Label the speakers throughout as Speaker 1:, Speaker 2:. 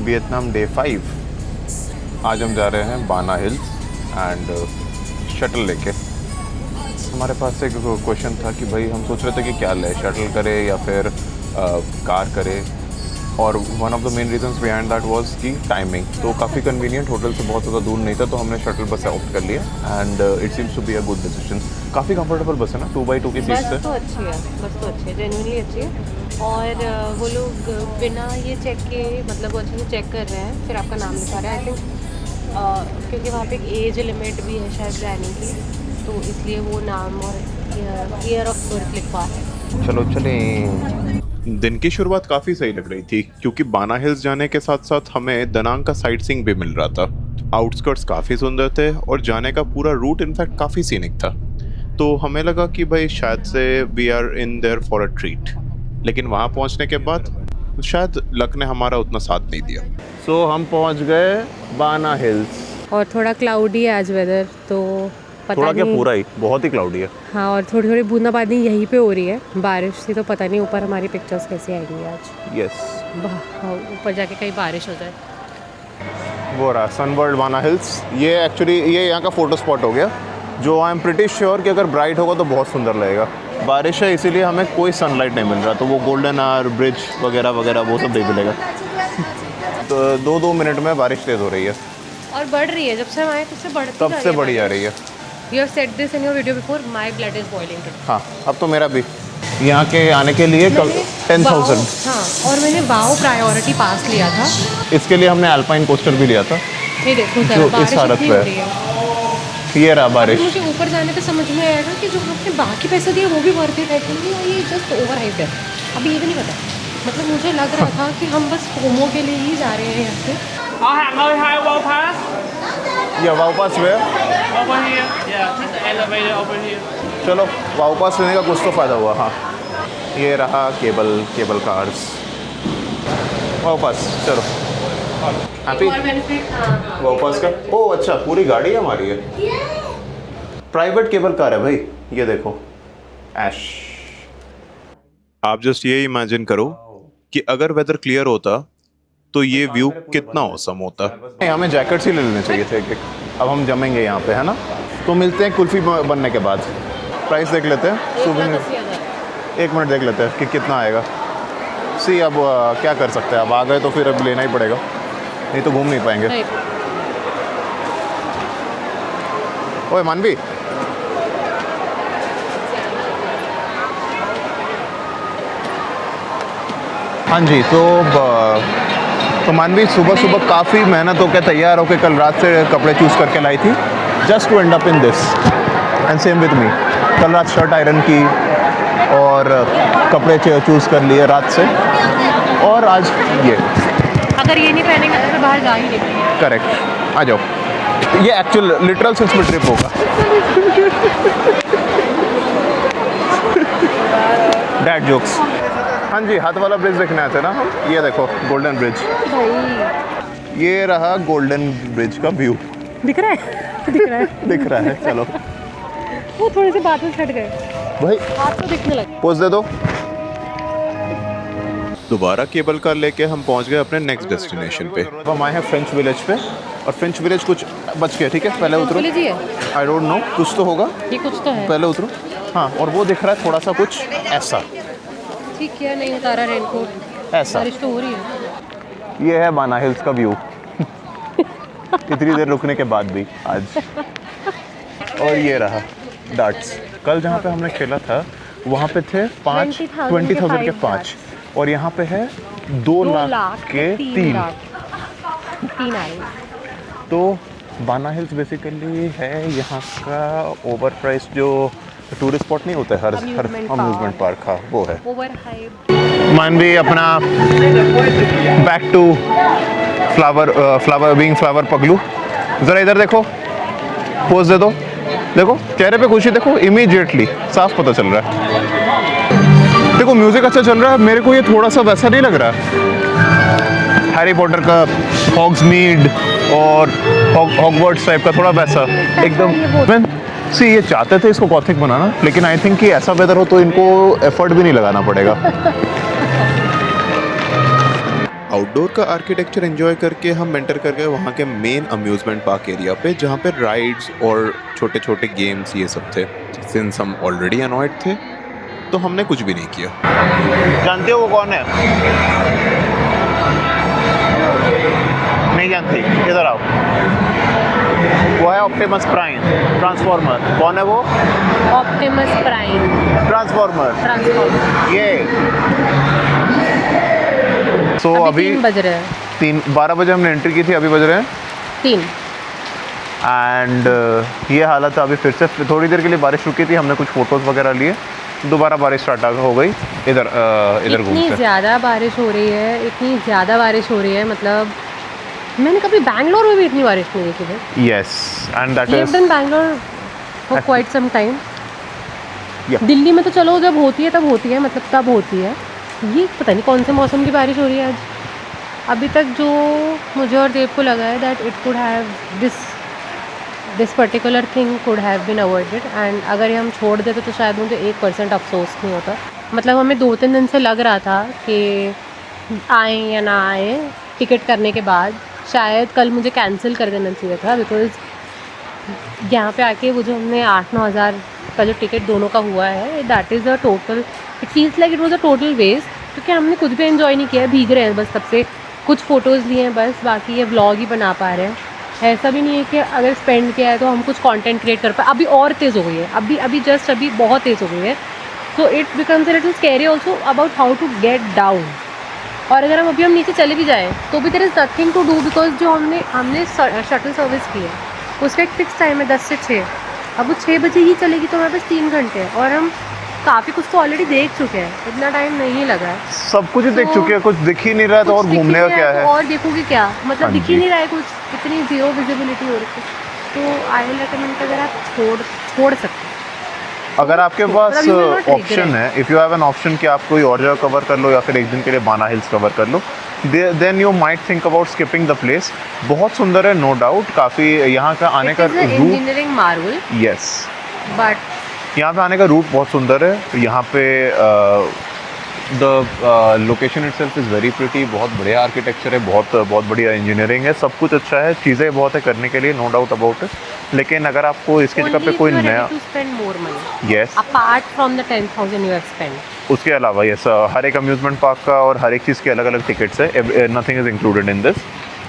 Speaker 1: Vietnam day 5। आज हम जा रहे हैं बाना हिल्स एंड शटल लेके। हमारे पास एक क्वेश्चन था कि भाई हम सोच रहे थे कि क्या लें, शटल करें या फिर कार करें। और one of the main reasons behind that was कि टाइमिंग। तो काफ़ी कन्वीनियंट, होटल से बहुत ज़्यादा दूर नहीं था, तो हमने शटल बस ऑप्ट कर लिया and it seems to be a good decision. काफ़ी कंफर्टेबल बस है ना, 2x2 की सीट से।
Speaker 2: बस तो अच्छी है, जेन्युइनली अच्छी है। और वो लोग बिना ये चेक के, मतलब वो अच्छे से चेक कर रहे हैं, फिर आपका नाम लिखा रहा है। आई थिंक क्योंकि वहाँ पे एक एज लिमिट भी है शायद जाने की, तो इसलिए वो नाम और ईयर ऑफ बर्थ लिखवा है।
Speaker 1: चलो चलें। दिन की शुरुआत काफ़ी सही लग रही थी क्योंकि बाना हिल्स जाने के साथ साथ हमें दनांग का साइट सीइंग भी मिल रहा था। आउटस्कर्ट्स काफ़ी सुंदर थे और जाने का पूरा रूट इनफैक्ट काफ़ी सीनिक था। तो हमें लगा कि भाई शायद से we are in there for a treat. लेकिन वहाँ पहुँचने के बाद शायद लक ने हमारा उतना साथ नहीं दिया। सो हम पहुँच गए बाना हिल्स।
Speaker 2: और थोड़ा क्लाउडी है आज वेदर, तो पता
Speaker 1: थोड़ा क्या,
Speaker 2: नहीं।
Speaker 1: पूरा ही बहुत ही क्लाउडी है।
Speaker 2: हाँ, और थोड़ी थोड़ी बूंदाबांदी यहीं पे हो रही है, बारिश थी, तो पता नहीं ऊपर हमारी पिक्चर्स कैसी आएंगी आज।
Speaker 1: यस,
Speaker 2: ऊपर जाके कहीं बारिश हो जाए।
Speaker 1: वो रहा सनवर्ल्ड बाना हिल्स। ये एक्चुअली ये यहाँ का फ़ोटो स्पॉट हो गया, जो आई एम प्रिटी श्योर कि अगर ब्राइट होगा तो बहुत सुंदर लगेगा। बारिश है इसीलिए हमें कोई सनलाइट नहीं मिल रहा, तो वो गोल्डन आवर ब्रिज वगैरह वगैरह वो सब नहीं मिलेगा। तो 2-2 मिनट में बारिश तेज़ हो रही है
Speaker 2: और बढ़ रही है, जब से हम आए तब
Speaker 1: से बढ़ी जा रही है।
Speaker 2: You have said this in your video before, my blood is boiling today.
Speaker 1: हाँ, अब तो मेरा भी। यहाँ के आने के लिए 10,000।
Speaker 2: हाँ, और मैंने वाओ प्रायोरिटी पास लिया था।
Speaker 1: इसके लिए हमने अल्पाइन कोस्टर भी लिया था।
Speaker 2: ये देखो
Speaker 1: जो इस हालत पे है। ये रहा बारिश।
Speaker 2: मुझे ऊपर जाने पे समझ में आएगा कि जो हमने बाकी पैसे दिए वो भी वर्थ इट है कि नहीं, या ये जस्ट ओवर हाइप्ड है। अभी ये भी नहीं पता। मतलब मुझे लग रहा था कि हम बस फोमो के लिए ही जा रहे हैं यहाँ से।
Speaker 1: या wow pass way
Speaker 3: Over here, yeah, take the elevator over here.
Speaker 1: चलो वाओ पास लेने का कुछ तो फ़ायदा हुआ। हाँ, ये रहा केबल कार्स। वाओ पास, चलो। हैप्पी वाओ पास का। ओह अच्छा, पूरी गाड़ी हमारी है। प्राइवेट केबल कार है भाई, ये देखो ऐश। आप जस्ट ये इमेजिन करो कि अगर वेदर क्लियर होता तो ये व्यू कितना औसम होता। हमें जैकेट्स ही ले लेने चाहिए थे एक। अब हम जमेंगे यहाँ पे, है ना। तो मिलते हैं कुल्फ़ी बनने के बाद। प्राइस देख लेते हैं, सुबह 1 मिनट देख लेते हैं कि कितना आएगा। अब क्या कर सकते हैं, अब आ गए तो फिर अब लेना ही पड़ेगा, नहीं तो घूम नहीं पाएंगे। ओए मानवी, हाँ जी। तो मानवी सुबह काफ़ी मेहनत होकर तैयार होकर कल रात से कपड़े चूज़ करके लाई थी, just to end up in this. And same with me, कल रात शर्ट आयरन की और कपड़े चूज़ कर लिए रात से, और आज ये।
Speaker 2: अगर ये नहीं पहनेंगे तो बाहर जा ही नहीं पाएंगे।
Speaker 1: करेक्ट, आ जाओ। ये एक्चुअल लिटरल सेंस में ट्रिप होगा। Dad jokes. हाँ जी, हाथ वाला ब्रिज देखने आते ना हम। ये देखो गोल्डन ब्रिज, ये रहा गोल्डन ब्रिज का व्यू।
Speaker 2: दिख रहा है
Speaker 1: दिख रहा है। चलो,
Speaker 2: वो थोड़े से बादल छट गए
Speaker 1: भाई,
Speaker 2: हाथ तो दिखने लगे।
Speaker 1: पोज दे दो। दोबारा केबल कार लेके हम पहुंच गए अपने नेक्स्ट डेस्टिनेशन पे। हम आए हैं फ्रेंच विलेज पे, और फ्रेंच विलेज कुछ बच गया। ठीक है, पहले उतरो। आई डोंट नो, कुछ तो होगा,
Speaker 2: ये कुछ तो है।
Speaker 1: पहले उतरो। हाँ, और वो दिख रहा है थोड़ा सा कुछ ऐसा।
Speaker 2: ठीक है, नहीं उतारा रेनकोट,
Speaker 1: ऐसा
Speaker 2: बारिश तो हो रही है।
Speaker 1: ये है बाना हिल्स का व्यू। इतनी देर रुकने के बाद भी आज। और ये रहा डार्ट्स। कल जहाँ पे हमने खेला था वहाँ पे थे 20,000 के 5, और यहाँ पे है 2 लाख के 3
Speaker 2: आए।
Speaker 1: तो बाना हिल्स बेसिकली है यहाँ का ओवर प्राइस जो टूरिस्ट स्पॉट नहीं होता है, हर अम्यूजमेंट पार्क। हाँ, वो है। मानवी अपना बैक टू फ्लावर पगलू। ज़रा इधर देखो, पोज दे दो। देखो चेहरे पे खुशी, देखो इमीडिएटली साफ पता चल रहा है। देखो म्यूजिक अच्छा चल रहा है, मेरे को ये थोड़ा सा वैसा नहीं लग रहा है हैरी पॉटर का हॉग्समीड और हॉगवर्ट्स टाइप का, थोड़ा वैसा एकदम। ये चाहते थे इसको गॉथिक बनाना, लेकिन आई थिंक कि ऐसा वेदर हो तो इनको एफर्ट भी नहीं लगाना पड़ेगा। आउटडोर का आर्किटेक्चर एंजॉय करके हम एंटर कर गए वहाँ के मेन अम्यूज़मेंट पार्क एरिया पे, जहाँ पे राइड्स और छोटे छोटे गेम्स ये सब थे। सिंस हम ऑलरेडी अनॉयड थे तो हमने कुछ भी नहीं किया। जानते हो वो कौन है? नहीं जानती? इधर आओ। वो है ऑप्टिमस प्राइम ट्रांसफॉर्मर। कौन है वो?
Speaker 2: Optimus prime
Speaker 1: transformer. ये अभी
Speaker 2: 3 बज रहे हैं।
Speaker 1: 12 बजे हमने एंट्री की थी, अभी बज रहे हैं
Speaker 2: 3।
Speaker 1: एंड ये हालत है अभी। फिर से थोड़ी देर के लिए बारिश रुकी थी, हमने कुछ फ़ोटोज़ वगैरह लिए, दोबारा बारिश स्टार्ट हो गई। इधर
Speaker 2: इतनी
Speaker 1: घूमते
Speaker 2: ज़्यादा बारिश हो रही है, इतनी ज़्यादा बारिश हो रही है, मतलब मैंने कभी बैंगलोर में भी इतनी बारिश नहीं देखी थी।
Speaker 1: Yes, and that
Speaker 2: lived in Bangalore for quite some time.
Speaker 1: Yeah.
Speaker 2: Delhi में तो चलो जब होती है तब होती है, मतलब तब होती है। ये पता नहीं कौन से मौसम की बारिश हो रही है आज। अभी तक जो मुझे और देव को लगा है that it could have this particular thing could have been avoided, and अगर ये हम छोड़ देते तो शायद मुझे 1% अफसोस नहीं होता। मतलब हमें 2-3 दिन से लग रहा था कि आए या ना आए, टिकट करने के बाद शायद कल मुझे कैंसिल कर देना चाहिए था, बिकॉज़ यहाँ पे आके वो जो हमने 8-9 हज़ार का जो टिकट दोनों का हुआ है, that is a total, it feels like it was a total waste, क्योंकि हमने कुछ भी एंजॉय नहीं किया है, भीग रहे हैं बस तब से, कुछ फ़ोटोज़ लिए हैं बस, बाकी ये व्लॉग ही बना पा रहे हैं। ऐसा भी नहीं है कि अगर स्पेंड किया है तो हम कुछ कंटेंट क्रिएट कर पाए। अभी और तेज़ हो गई है, अभी जस्ट अभी बहुत तेज़ हो गई है, so it becomes a little scary also about how to get down. और अगर हम नीचे चले भी जाएँ तो भी there is nothing to do, because जो हमने शटल सर्विस की है उसका एक फ़िक्स टाइम है 10 से 6। अब वो 6 बजे ही चलेगी तो हमारे पास 3 घंटे हैं, और हम काफ़ी कुछ तो ऑलरेडी देख चुके हैं, इतना टाइम नहीं लगा है।
Speaker 1: सब कुछ ही देख चुके हैं, कुछ दिख ही नहीं रहा तो और घूमने का क्या है?
Speaker 2: और देखोगे क्या, मतलब
Speaker 1: हाँ
Speaker 2: दिख ही
Speaker 1: जी।
Speaker 2: नहीं रहा है कुछ, इतनी जीरो विजिबिलिटी हो रही है। तो आई विल रिकमेंड कि अगर आप छोड़ सकते हैं,
Speaker 1: अगर आपके पास
Speaker 2: मतलब you will not
Speaker 1: option
Speaker 2: regret.
Speaker 1: है, if you have an option कि आप कोई और जगह कवर कर लो या फिर एक दिन के लिए बाना हिल्स कवर कर लो, then you might think about skipping the place. बहुत सुंदर है, नो डाउट। काफ़ी यहाँ का आने का route,
Speaker 2: engineering marvel,
Speaker 1: yes,
Speaker 2: but
Speaker 1: यहाँ पे आने का रूट बहुत सुंदर है। यहाँ पे the location itself is very pretty, बहुत बढ़िया आर्किटेक्चर है, बहुत बढ़िया इंजीनियरिंग है, सब कुछ अच्छा है, चीज़ें बहुत है करने के लिए, नो डाउट अबाउट इट। लेकिन अगर आपको इसकी जगह पे कोई नया, yes,
Speaker 2: apart from the 10,000 you have spend,
Speaker 1: उसके अलावा यस, हर एक अम्यूज़मेंट पार्क का और हर एक चीज़ के अलग अलग टिकट्स है, nothing is included in this.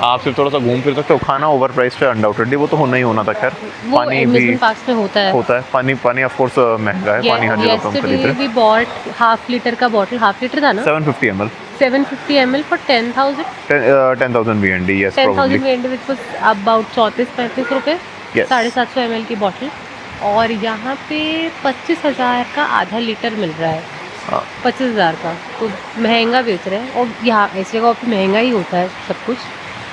Speaker 1: आप सिर्फ थोड़ा सा घूम फिर सकते हो। खाना ओवर प्राइस्ड है अनडाउटेडली, वो तो होना ही होना था। खैर पानी भी
Speaker 2: पार्क्स में होता है।
Speaker 1: पानी ऑफ कोर्स महंगा है। पानी 100 रुपये का litre.
Speaker 2: We bought half litre का बॉटल, हाफ लीटर था ना,
Speaker 1: 750 ml
Speaker 2: 750 ml for 10,000
Speaker 1: VND, yes,
Speaker 2: 10,000
Speaker 1: probably.
Speaker 2: VND which was about 34-35 रुपये,
Speaker 1: Yes.
Speaker 2: 750 ml की बॉटल। और यहाँ पे 25,000 का आधा लीटर मिल रहा है,
Speaker 1: हाँ।
Speaker 2: 25,000 का, तो महंगा बेच रहे हैं। और यहाँ ऐसी जगह पे महंगा ही होता है सब कुछ,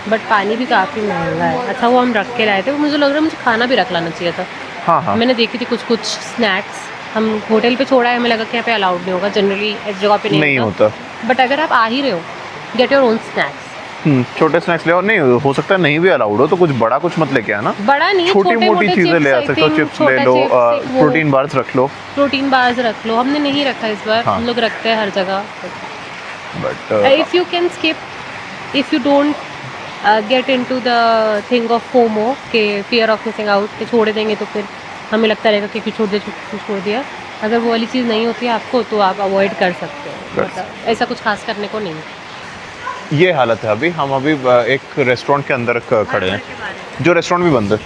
Speaker 2: बट पानी भी काफ़ी महंगा है। अच्छा वो हम रख के लाए थे, मुझे लग रहा है मुझे खाना भी रख लाना चाहिए था।
Speaker 1: हाँ।
Speaker 2: मैंने देखी थी कुछ स्नैक्स, हम होटल पे छोड़ा है, हमें लगा कि यहाँ पे अलाउड नहीं होगा, जनरली इस जगह पे नहीं
Speaker 1: होता।
Speaker 2: बट अगर आप आ ही रहे हो, गेट योर ओन स्नैक्स।
Speaker 1: छोटे स्नैक्स ले आओ। नहीं हो सकता है नहीं भी अलाउड हो तो कुछ बड़ा कुछ मत लेके आना,
Speaker 2: बड़ा नहीं,
Speaker 1: छोटी मोटी चीज़ें ले आ सकते हो। चिप्स ले लो, प्रोटीन बार्स रख लो।
Speaker 2: प्रोटीन बार्स रख लो, हमने नहीं रखा इस बार।
Speaker 1: हाँ।
Speaker 2: हम लोग रखते हैं हर जगह।
Speaker 1: But
Speaker 2: if you can skip, if you don't get into the thing of FOMO के फियर ऑफ मिसिंग आउट, के छोड़ देंगे तो फिर हमें लगता रहेगा कि छोड़ दिया। अगर वो वाली चीज़ नहीं होती है आपको तो आप अवॉइड कर सकते हो, मतलब ऐसा कुछ खास करने को नहीं।
Speaker 1: ये हालत है अभी। हम अभी एक रेस्टोरेंट के अंदर खड़े हैं, जो रेस्टोरेंट भी बंद है।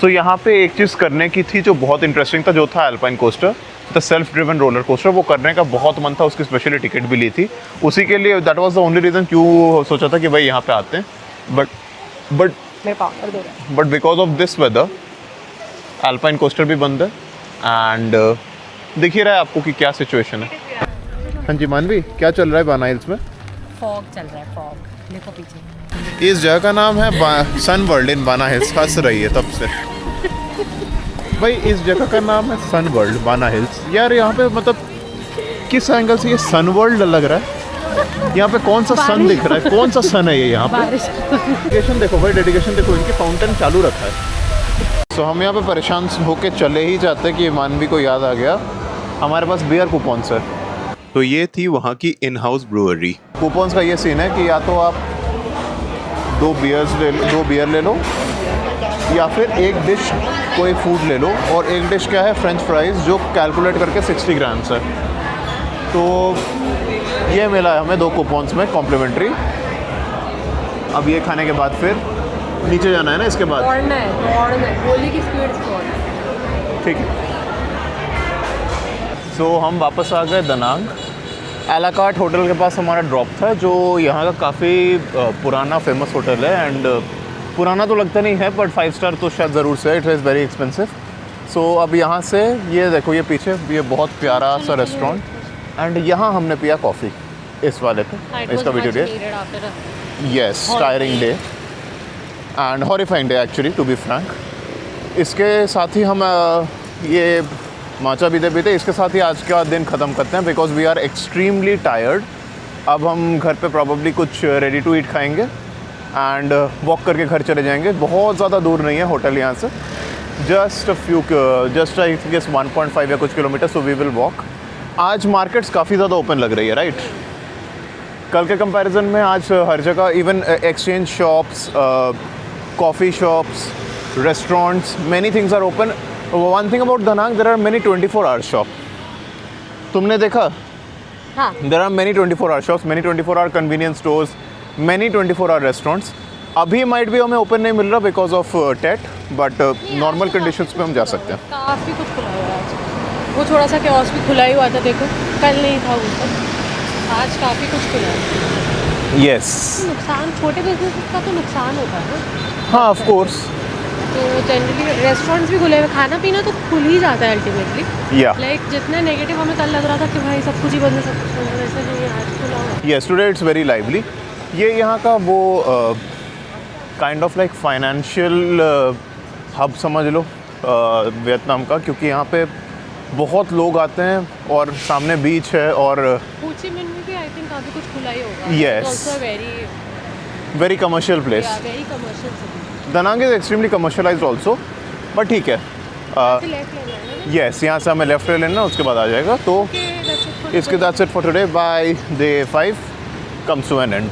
Speaker 1: सो यहाँ पे एक चीज़ करने की थी जो बहुत इंटरेस्टिंग था, जो था alpine coaster, the self driven roller coaster. वो करने का बहुत मन था, उसकी स्पेशली टिकट भी ली थी उसी के लिए। That was the only reason क्यों सोचा था कि भाई यहाँ पे आते हैं। But because of this weather alpine coaster भी बंद है। एंड दिख ही रहा है आपको कि क्या सिचुएशन है। हाँ जी मानवी, क्या चल रहा है बाना हिल्स में?
Speaker 2: फॉग चल रहा है, फॉग देखो पीछे।
Speaker 1: इस जगह का नाम है सन वर्ल्ड इन बाना हिल्स। हंस रही है तब से। भाई इस जगह का नाम है सन वर्ल्ड बाना हिल्स। यार यहाँ पे मतलब किस एंगल से ये सन वर्ल्ड लग रहा है? यहाँ पे कौन सा सन दिख रहा है? कौन सा सन है ये यहाँ पे? डेडिकेशन देखो भाई, डेडिकेशन देखो। इनके फाउंटेन चालू रखा है। सो हम यहाँ पे परेशान होके चले ही जाते कि मानवी को याद आ गया हमारे पास बियर कूपन्स है। तो ये थी वहाँ की इन हाउस ब्रूअरी। कूपन्स का ये सीन है कि या तो आप 2 बियर ले लो या फिर एक डिश कोई फूड ले लो, और एक डिश क्या है फ्रेंच फ्राइज़ जो कैलकुलेट करके 60 ग्राम्स है। तो ये मिला है हमें 2 कूपन्स में कॉम्प्लीमेंट्री। अब ये खाने के बाद फिर नीचे जाना है ना, इसके बाद
Speaker 2: दौड़ना है, गोली की स्पीड से दौड़ना है।
Speaker 1: ठीक है। सो हम वापस आ गए दनांग। एलाकार्ट होटल के पास हमारा ड्रॉप था, जो यहाँ का काफ़ी पुराना फेमस होटल है। एंड पुराना तो लगता नहीं है, बट 5 स्टार तो शायद ज़रूर से। It is very expensive. So अब यहाँ से ये देखो, ये पीछे ये बहुत प्यारा सा रेस्टोरेंट, एंड यहाँ हमने पिया कॉफ़ी इस वाले पे। इसका video day, yes, tiring day and horrifying day actually, to be frank. इसके साथ ही हम ये माचा पीते पीते इसके साथ ही आज का दिन ख़त्म करते हैं, because we are extremely tired. अब हम घर पे प्रॉब्ली कुछ रेडी टू ईट खाएंगे एंड वॉक करके घर चले जाएंगे। बहुत ज़्यादा दूर नहीं है होटल यहाँ से, जस्ट आई थिंक 1.5 या कुछ kilometre, so we will walk. आज मार्केट्स काफ़ी ज़्यादा ओपन लग रही है, राइट? कल के कंपैरिजन में आज हर जगह even exchange shops, coffee shops, restaurants, many things are open. One thing about Danang, there are many 24-hour shop. तुमने देखा?
Speaker 2: हाँ।
Speaker 1: There are many 24-hour shops, many 24-hour convenience stores, many 24-hour restaurants. अभी might be हमें open नहीं मिल रहा because of TET, but normal conditions पे हम जा सकते हैं।
Speaker 2: काफ़ी कुछ खुला हुआ है आज। वो थोड़ा सा कियोस्क भी खुला ही हुआ था, देखो कल नहीं था वो सब। आज काफ़ी कुछ खुला है।
Speaker 1: Yes.
Speaker 2: नुकसान, छोटे बिजनेस का तो नुकसान होता है ना।
Speaker 1: हाँ, of course.
Speaker 2: तो जनरली रेस्टोरेंट्स भी खुले हुए, खाना पीना तो खुल ही जाता है अल्टीमेटली।
Speaker 1: Yeah.
Speaker 2: लाइक जितना नेगेटिव हमें कल लग रहा था कि भाई सब कुछ ही बंद है, सब कुछ बंद है, वैसे नहीं है, आज खुला हुआ है।
Speaker 1: Yes, today it's very lively. ये यहाँ का वो kind of like financial hub समझ लो वियतनाम का, क्योंकि यहाँ पे बहुत लोग आते हैं और सामने बीच है, और
Speaker 2: हो ची मिन में भी आई थिंक काफ़ी कुछ खुला ही होगा।
Speaker 1: Yes.
Speaker 2: Also
Speaker 1: very commercial place.
Speaker 2: Very commercial city.
Speaker 1: Da Nang is extremely commercialised also, but ठीक है।
Speaker 2: लेफ्ट लेना है ना।
Speaker 1: येस, यहाँ से हमें लेफ्ट ले लेना, उसके बाद आ जाएगा। तो
Speaker 2: Okay, that's it for
Speaker 1: इसके that's it for today. By day 5 comes to an and.